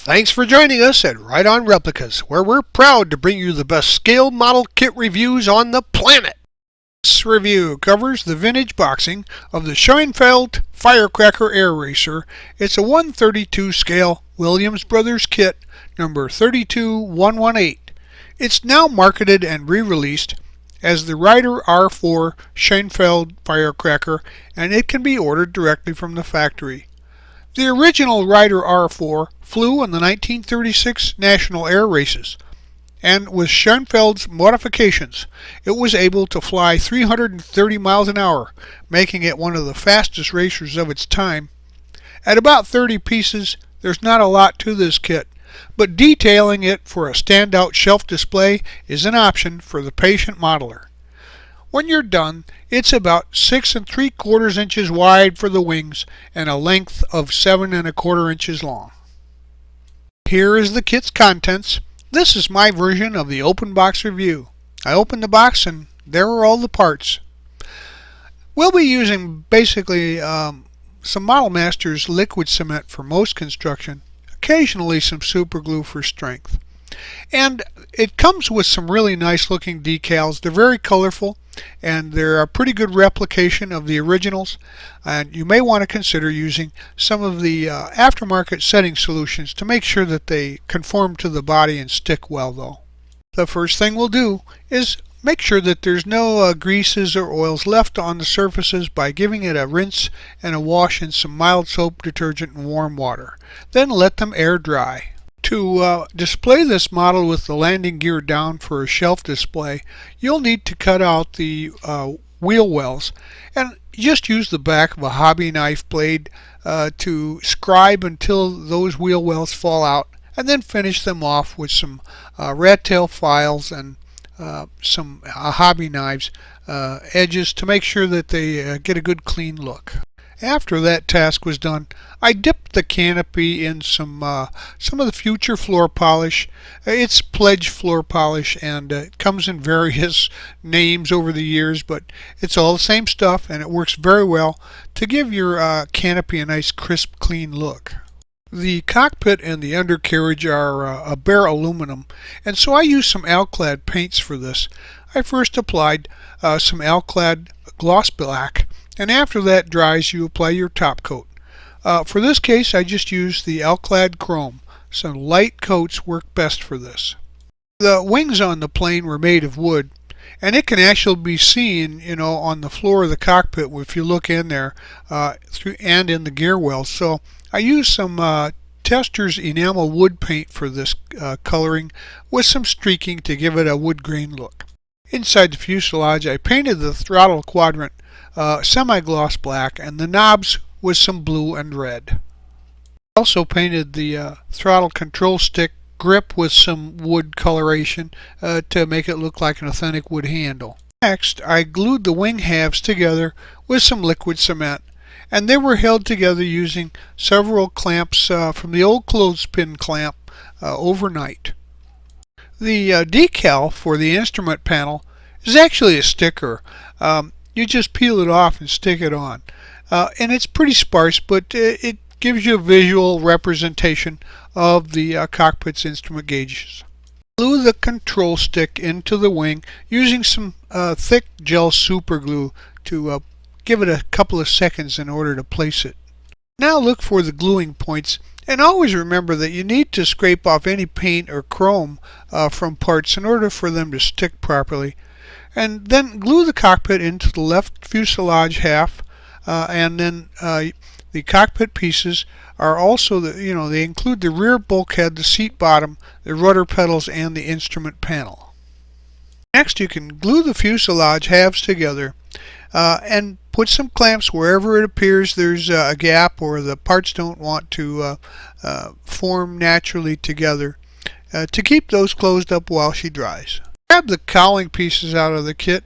Thanks for joining us at Right On Replicas, where we're proud to bring you the best scale model kit reviews on the planet. This review covers the vintage boxing of the Schoenfeldt Firecracker Air Racer. It's a 1/32 scale Williams Brothers kit, number 32118. It's now marketed and re-released as the Rider R4 Schoenfeldt Firecracker, and it can be ordered directly from the factory. The original Rider R4 flew in the 1936 National Air Races, and with Schoenfeldt's modifications, it was able to fly 330 miles an hour, making it one of the fastest racers of its time. At about 30 pieces, there's not a lot to this kit, but detailing it for a standout shelf display is an option for the patient modeler. When you're done, it's about 6 3/4 inches wide for the wings and a length of 7 1/4 inches long. Here is the kit's contents. This is my version of the open box review. I opened the box and there are all the parts. We'll be using basically some Model Masters liquid cement for most construction, occasionally some super glue for strength. And it comes with some really nice looking decals. They're very colorful and they're a pretty good replication of the originals, and you may want to consider using some of the aftermarket setting solutions to make sure that they conform to the body and stick well though. The first thing we'll do is make sure that there's no greases or oils left on the surfaces by giving it a rinse and a wash in some mild soap detergent and warm water. Then let them air dry. To display this model with the landing gear down for a shelf display, you'll need to cut out the wheel wells and just use the back of a hobby knife blade to scribe until those wheel wells fall out, and then finish them off with some rat tail files and some hobby knives edges to make sure that they get a good clean look. After that task was done, I dipped the canopy in some of the Future floor polish. It's Pledge floor polish, and it comes in various names over the years, but it's all the same stuff, and it works very well to give your canopy a nice crisp, clean look. The cockpit and the undercarriage are a bare aluminum, and so I used some Alclad paints for this. I first applied some Alclad gloss black, and after that dries, you apply your top coat. For this case, I just used the Alclad chrome. Some light coats work best for this. The wings on the plane were made of wood, and it can actually be seen, on the floor of the cockpit if you look in there, and in the gear wells. So I used some Tester's enamel wood paint for this coloring with some streaking to give it a wood grain look. Inside the fuselage, I painted the throttle quadrant semi-gloss black and the knobs with some blue and red. I also painted the throttle control stick grip with some wood coloration to make it look like an authentic wood handle. Next, I glued the wing halves together with some liquid cement, and they were held together using several clamps from the old clothespin clamp overnight. The decal for the instrument panel is actually a sticker. You just peel it off and stick it on. And it's pretty sparse, but it gives you a visual representation of the cockpit's instrument gauges. Glue the control stick into the wing using some thick gel super glue to give it a couple of seconds in order to place it. Now look for the gluing points, and always remember that you need to scrape off any paint or chrome from parts in order for them to stick properly. And then glue the cockpit into the left fuselage half, and then the cockpit pieces are also they include the rear bulkhead, the seat bottom, the rudder pedals, and the instrument panel. Next, you can glue the fuselage halves together and put some clamps wherever it appears there's a gap or the parts don't want to form naturally together to keep those closed up while she dries. Grab the cowling pieces out of the kit,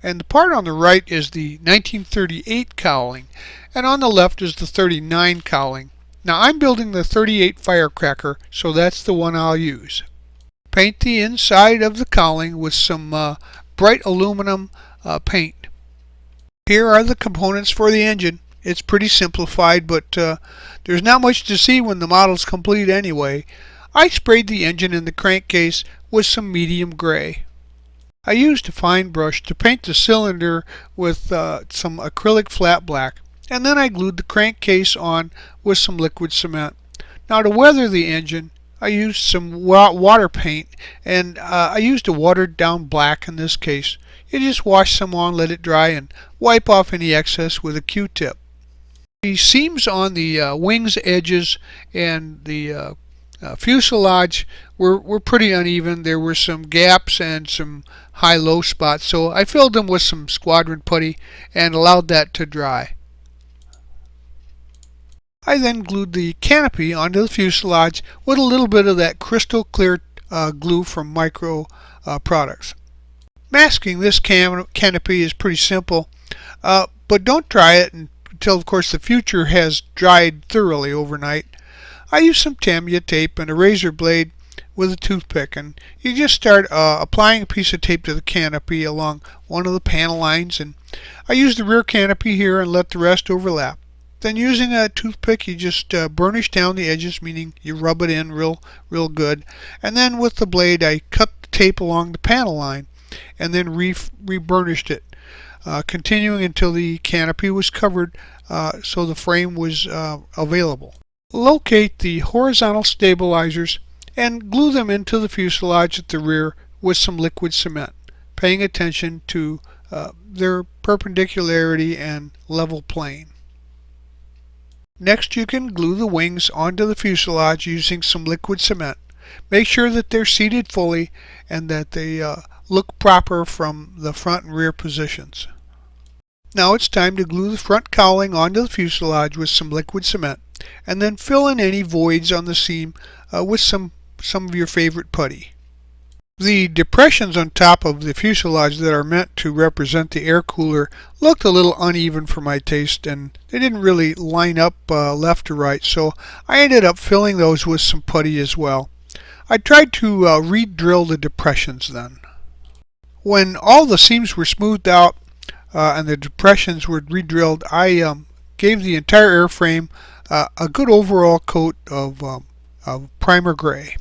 and the part on the right is the 1938 cowling, and on the left is the 39 cowling. Now I'm building the 38 Firecracker, so that's the one I'll use. Paint the inside of the cowling with some bright aluminum paint. Here are the components for the engine. It's pretty simplified, but there's not much to see when the model's complete anyway. I sprayed the engine and the crankcase with some medium gray. I used a fine brush to paint the cylinder with some acrylic flat black, and then I glued the crankcase on with some liquid cement. Now to weather the engine, I used some water paint, and I used a watered down black in this case. You just wash some on, let it dry, and wipe off any excess with a Q-tip. The seams on the wings edges and the fuselage were pretty uneven. There were some gaps and some high-low spots, so I filled them with some squadron putty and allowed that to dry. I then glued the canopy onto the fuselage with a little bit of that crystal clear glue from Micro Products. Masking this canopy is pretty simple, but don't dry it until, of course, the future has dried thoroughly overnight. I used some Tamiya tape and a razor blade with a toothpick, and you just start applying a piece of tape to the canopy along one of the panel lines, and I used the rear canopy here and let the rest overlap. Then using a toothpick, you just burnish down the edges, meaning you rub it in real good, and then with the blade I cut the tape along the panel line and then re-burnished it, continuing until the canopy was covered so the frame was available. Locate the horizontal stabilizers and glue them into the fuselage at the rear with some liquid cement, paying attention to their perpendicularity and level plane. Next, you can glue the wings onto the fuselage using some liquid cement. Make sure that they're seated fully and that they look proper from the front and rear positions. Now it's time to glue the front cowling onto the fuselage with some liquid cement, and then fill in any voids on the seam with some of your favorite putty. The depressions on top of the fuselage that are meant to represent the air cooler looked a little uneven for my taste, and they didn't really line up left to right, so I ended up filling those with some putty as well. I tried to re-drill the depressions then. When all the seams were smoothed out and the depressions were re-drilled, I gave the entire airframe a good overall coat of primer gray.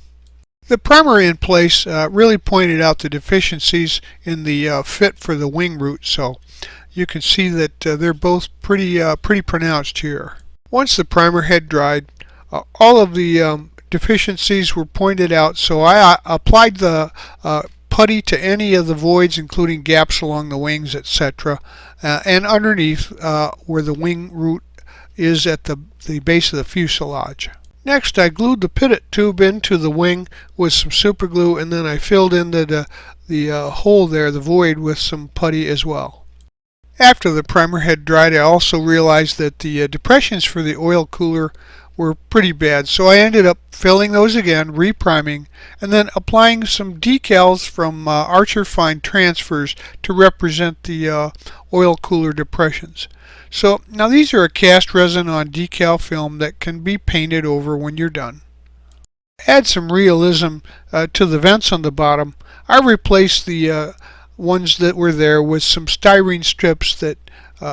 The primer in place really pointed out the deficiencies in the fit for the wing root, so you can see that they're both pretty pronounced here. Once the primer had dried, all of the deficiencies were pointed out, so I applied the putty to any of the voids, including gaps along the wings, etc., and underneath where the wing root is at the base of the fuselage. Next, I glued the pivot tube into the wing with some super glue, and then I filled in the hole there, the void, with some putty as well. After the primer had dried, I also realized that the depressions for the oil cooler were pretty bad, so I ended up filling those again, repriming, and then applying some decals from Archer Fine Transfers to represent the oil cooler depressions. So now these are a cast resin on decal film that can be painted over when you're done. Add some realism to the vents on the bottom. I replaced the ones that were there with some styrene strips that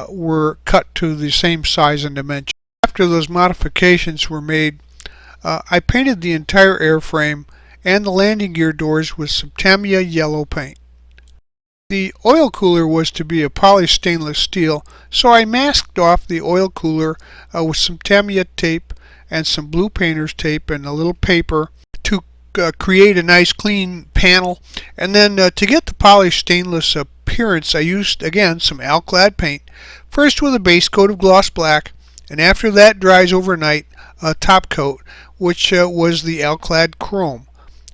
were cut to the same size and dimension. After those modifications were made, I painted the entire airframe and the landing gear doors with some Tamiya yellow paint. The oil cooler was to be a polished stainless steel, so I masked off the oil cooler with some Tamiya tape and some blue painter's tape and a little paper to create a nice clean panel. And then to get the polished stainless appearance, I used again some Alclad paint, first with a base coat of gloss black, and after that dries overnight, a top coat, which was the Alclad chrome.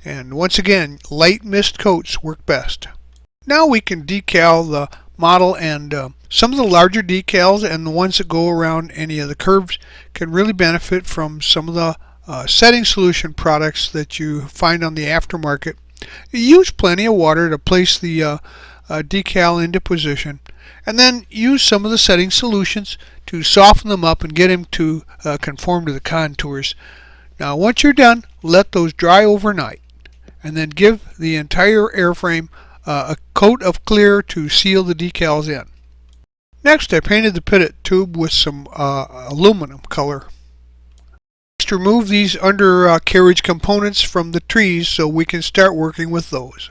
And once again, light mist coats work best. Now we can decal the model, and some of the larger decals and the ones that go around any of the curves can really benefit from some of the setting solution products that you find on the aftermarket. Use plenty of water to place the decal into position, and then use some of the setting solutions to soften them up and get them to conform to the contours. Now once you're done, let those dry overnight, and then give the entire airframe a coat of clear to seal the decals in. Next, I painted the pivot tube with some aluminum color. Next, remove these undercarriage components from the trees so we can start working with those.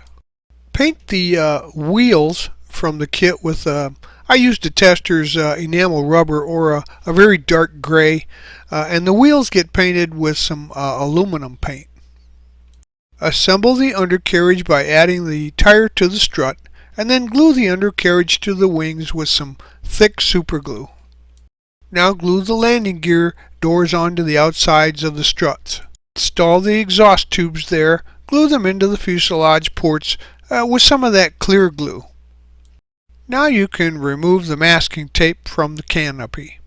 Paint the wheels from the kit with I used a tester's enamel rubber or a very dark gray, and the wheels get painted with some aluminum paint. Assemble the undercarriage by adding the tire to the strut, and then glue the undercarriage to the wings with some thick superglue. Now glue the landing gear doors onto the outsides of the struts. Install the exhaust tubes there, glue them into the fuselage ports with some of that clear glue. Now you can remove the masking tape from the canopy.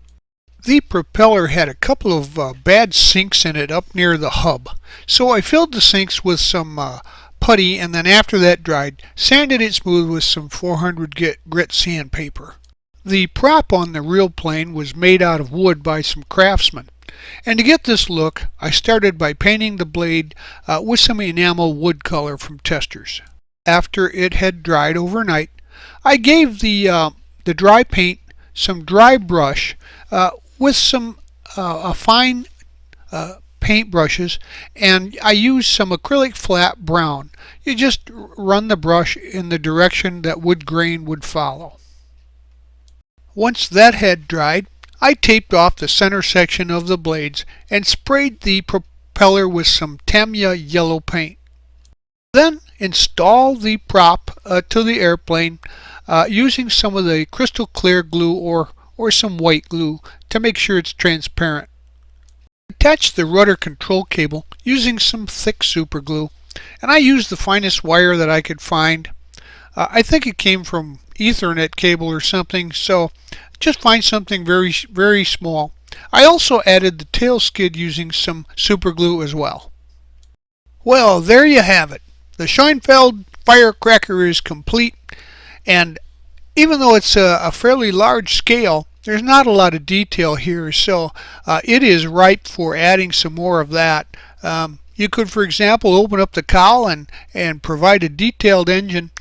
The propeller had a couple of bad sinks in it up near the hub, so I filled the sinks with some putty, and then after that dried, sanded it smooth with some 400 grit sandpaper. The prop on the real plane was made out of wood by some craftsmen, and to get this look I started by painting the blade with some enamel wood color from Testors. After it had dried overnight, I gave the dry paint some dry brush with some fine paint brushes, and I used some acrylic flat brown. You just run the brush in the direction that wood grain would follow. Once that had dried, I taped off the center section of the blades and sprayed the propeller with some Tamiya yellow paint. Then install the prop to the airplane using some of the crystal clear glue or some white glue to make sure it's transparent. Attach the rudder control cable using some thick super glue, and I used the finest wire that I could find. I think it came from Ethernet cable or something, so just find something very small. I also added the tail skid using some super glue as well. Well, there you have it. The Schoenfeldt Firecracker is complete, and even though it's a fairly large scale, there's not a lot of detail here, so it is ripe for adding some more of that. You could, for example, open up the cowl and provide a detailed engine,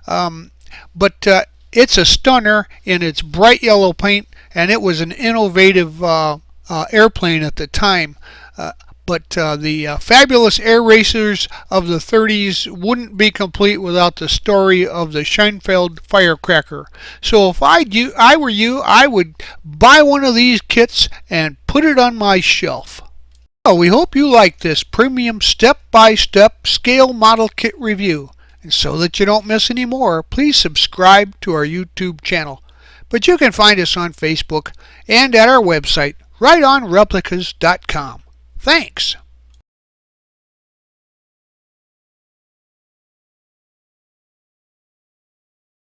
but it's a stunner in its bright yellow paint, and it was an innovative airplane at the time. But the fabulous air racers of the 30s wouldn't be complete without the story of the Schoenfeldt Firecracker. So if I were you, I would buy one of these kits and put it on my shelf. Well, we hope you like this premium step-by-step scale model kit review. And so that you don't miss any more, please subscribe to our YouTube channel. But you can find us on Facebook and at our website, rightonreplicas.com. Thanks.